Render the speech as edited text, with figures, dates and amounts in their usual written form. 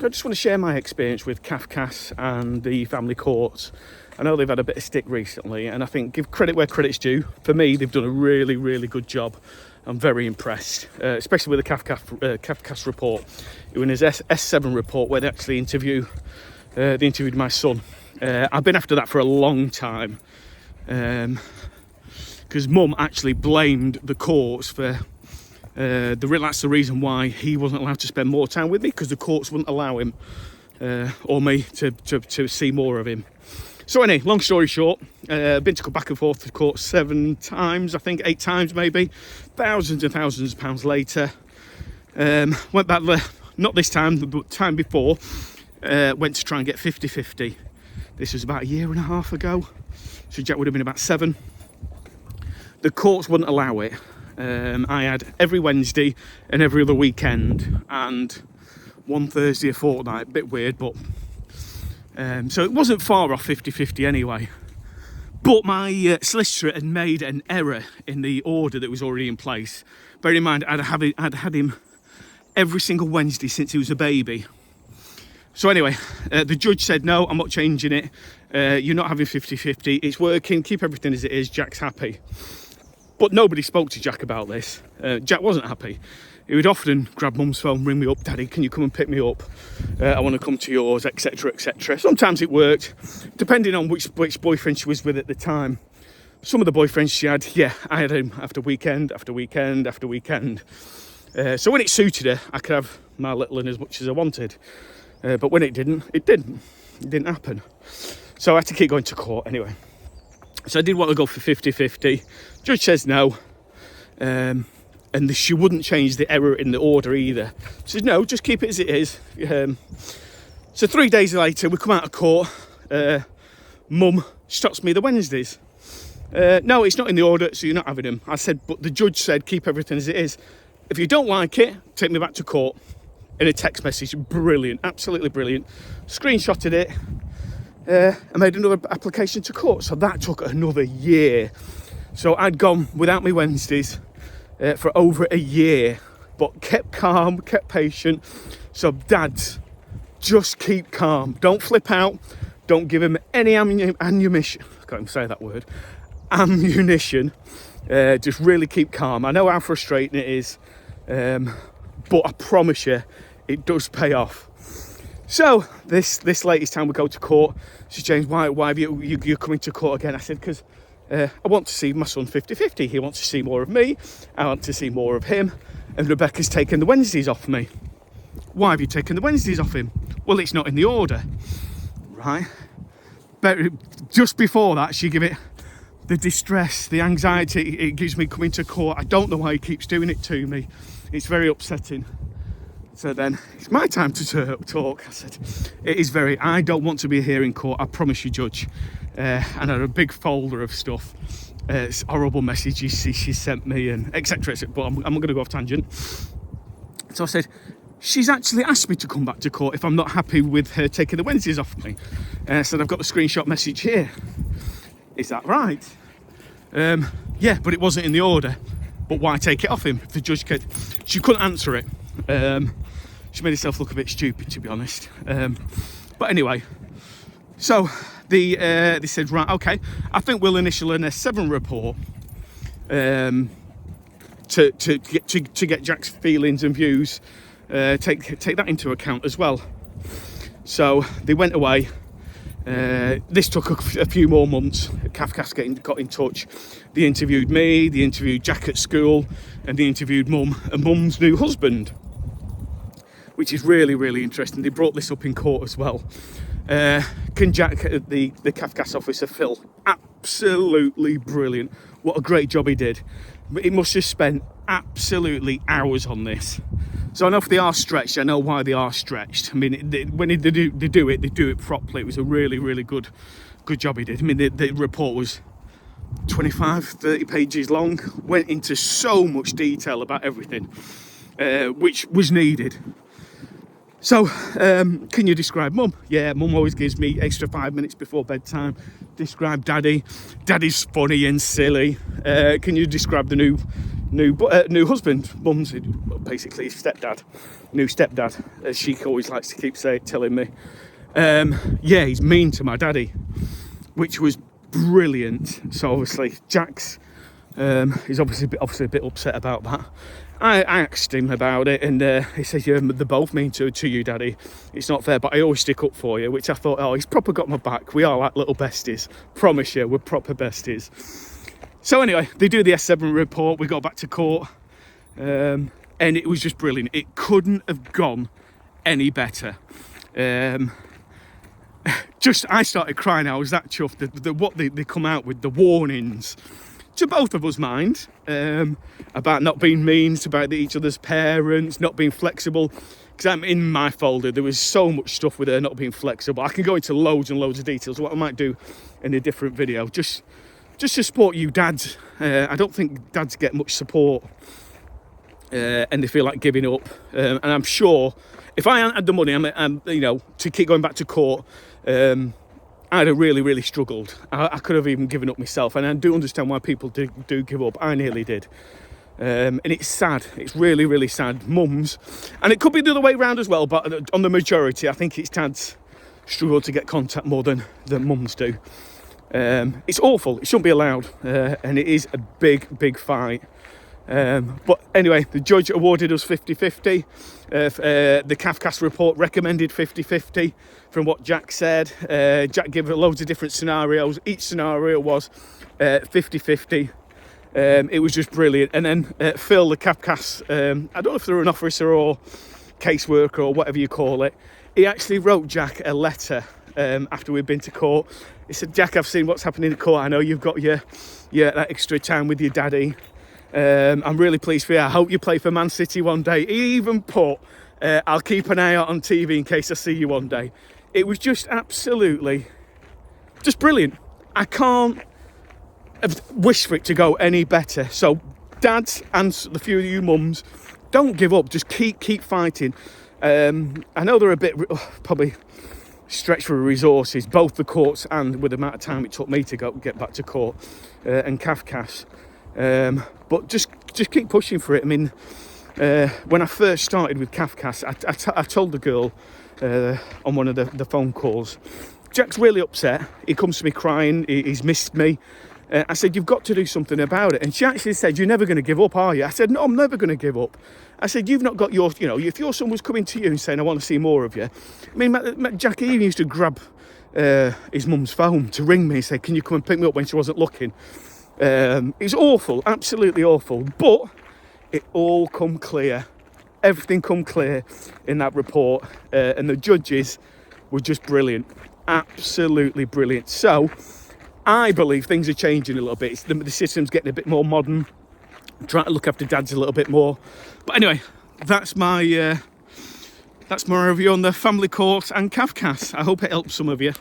I just want to share my experience with Caffcass and the family courts. I know they've had a bit of stick recently, and I think give credit where credit's due. For me, they've done a really, really good job. I'm very impressed, especially with the Caffcass report. It was his S7 report where they actually interviewed my son. I've been after that for a long time, because Mum actually blamed the courts for that's the reason why he wasn't allowed to spend more time with me, because the courts wouldn't allow him or me to see more of him. So anyway, long story short, been to go back and forth to court 7 times, I think 8 times maybe, thousands and thousands of pounds later. Went back there, not this time, but time before, went to try and get 50-50. This was about 1.5 years ago, so Jack would have been about 7. The courts wouldn't allow it. I had every Wednesday and every other weekend, and one Thursday a fortnight. A bit weird, but so it wasn't far off 50-50 anyway. But my solicitor had made an error in the order that was already in place. Bear in mind, I'd had him every single Wednesday since he was a baby. So anyway, the judge said, no, I'm not changing it. You're not having 50-50. It's working. Keep everything as it is. Jack's happy. But nobody spoke to Jack about this. Jack wasn't happy. He would often grab Mum's phone, ring me up, Daddy, can you come and pick me up? I want to come to yours, etc, etc. Sometimes it worked, depending on which boyfriend she was with at the time. Some of the boyfriends she had, yeah, I had him after weekend, after weekend, after weekend. So when it suited her, I could have my little one as much as I wanted. But when it didn't happen. So I had to keep going to court anyway. So I did want to go for 50-50. Judge says no. And she wouldn't change the error in the order either. She said, no, just keep it as it is. So 3 days later, we come out of court. Mum stops me the Wednesdays. No, it's not in the order, so you're not having them. I said, but the judge said, keep everything as it is. If you don't like it, take me back to court. In a text message, brilliant, absolutely brilliant. Screenshotted it. I made another application to court. So that took another year. So I'd gone without me Wednesdays for over a year, but kept calm, kept patient. So dads, just keep calm. Don't flip out. Don't give him any ammunition. I can't even say that word. Ammunition. Just really keep calm. I know how frustrating it is, but I promise you, it does pay off. So this latest time we go to court, she said, James, why have you're coming to court again? I said, because I want to see my son 50-50. He wants to see more of me. I want to see more of him. And Rebecca's taken the Wednesdays off me. Why have you taken the Wednesdays off him? Well, it's not in the order. Right? But just before that, she gave it the distress, the anxiety it gives me coming to court. I don't know why he keeps doing it to me. It's very upsetting. So then, it's my time to talk. I said, I don't want to be here in court, I promise you, Judge. And I had a big folder of stuff. It's horrible messages she sent me, and etc. But I'm not going to go off tangent. So I said, she's actually asked me to come back to court if I'm not happy with her taking the Wednesdays off me. I said, I've got the screenshot message here. Is that right? Yeah, but it wasn't in the order. But why take it off him? The judge she couldn't answer it. She made herself look a bit stupid, to be honest. But anyway, so they said, right, okay, I think we'll initial an S7 report to get Jack's feelings and views, take that into account as well. So they went away. This took a few more months. Caffcass got in touch. They interviewed me, they interviewed Jack at school, and they interviewed Mum and Mum's new husband, which is really, really interesting. They brought this up in court as well. Can Jack, the Caffcass officer, Phil, absolutely brilliant. What a great job he did. He must have spent absolutely hours on this. So I know if they are stretched, I know why they are stretched. I mean, when they do it properly. It was a really, really good job he did. I mean, the report was 25-30 pages long, went into so much detail about everything, which was needed. So, can you describe Mum? Yeah, Mum always gives me extra 5 minutes before bedtime. Describe Daddy. Daddy's funny and silly. Can you describe the new new husband, mum's basically his new stepdad, as she always likes to keep telling me. Yeah, he's mean to my daddy, which was brilliant. So obviously Jack's he's obviously a bit upset about that. I asked him about it, and he said, "Yeah, they're both mean to you, Daddy. It's not fair, but I always stick up for you." Which I thought, oh, he's proper got my back. We are like little besties. Promise you, we're proper besties. So anyway, they do the S7 report. We got back to court, and it was just brilliant. It couldn't have gone any better. I started crying. I was that chuffed. What they come out with, the warnings to both of us, mind, about not being mean about each other's parents, not being flexible. Because I'm in my folder, there was so much stuff with her not being flexible. I can go into loads and loads of details, what I might do in a different video. Just to support you dads. I don't think dads get much support, and they feel like giving up. And I'm sure if I hadn't had the money, to keep going back to court, I'd have really struggled. I could have even given up myself, and I do understand why people do give up. I nearly did. And it's sad. It's really sad. Mums, and it could be the other way around as well, but on the majority, I think it's dads struggle to get contact more than mums do. It's awful. It shouldn't be allowed, and it is a big fight. But anyway, the judge awarded us 50-50. The Caffcass report recommended 50-50 from what Jack said. Jack gave loads of different scenarios. Each scenario was 50-50. It was just brilliant. And then Phil, the Caffcass, I don't know if they're an officer or caseworker or whatever you call it, he actually wrote Jack a letter after we'd been to court. He said, "Jack, I've seen what's happening in court. I know you've got your that extra time with your daddy. I'm really pleased for you. I hope you play for Man City one day." He even put, "I'll keep an eye out on TV in case I see you one day." It was just absolutely just brilliant. I can't wish for it to go any better. So dads and the few of you mums, don't give up. Just keep fighting. I know they're a bit probably stretched for resources, both the courts and with the amount of time it took me to get back to court and Caffcass. But just keep pushing for it. I mean, when I first started with Caffcass, I told the girl on one of the phone calls, "Jack's really upset. He comes to me crying. He's missed me." I said, "You've got to do something about it." And she actually said, "You're never going to give up, are you?" I said, "No, I'm never going to give up." I said, "You've not got your, if your son was coming to you and saying, I want to see more of you." I mean, Jack even used to grab his mum's phone to ring me and say, "Can you come and pick me up?" when she wasn't looking. It's awful, absolutely awful. But it all come clear. Everything come clear in that report. And the judges were just brilliant. Absolutely brilliant. So I believe things are changing a little bit. The system's getting a bit more modern. I'm trying to look after dads a little bit more. But anyway, that's my review on the family court and Caffcass. I hope it helps some of you.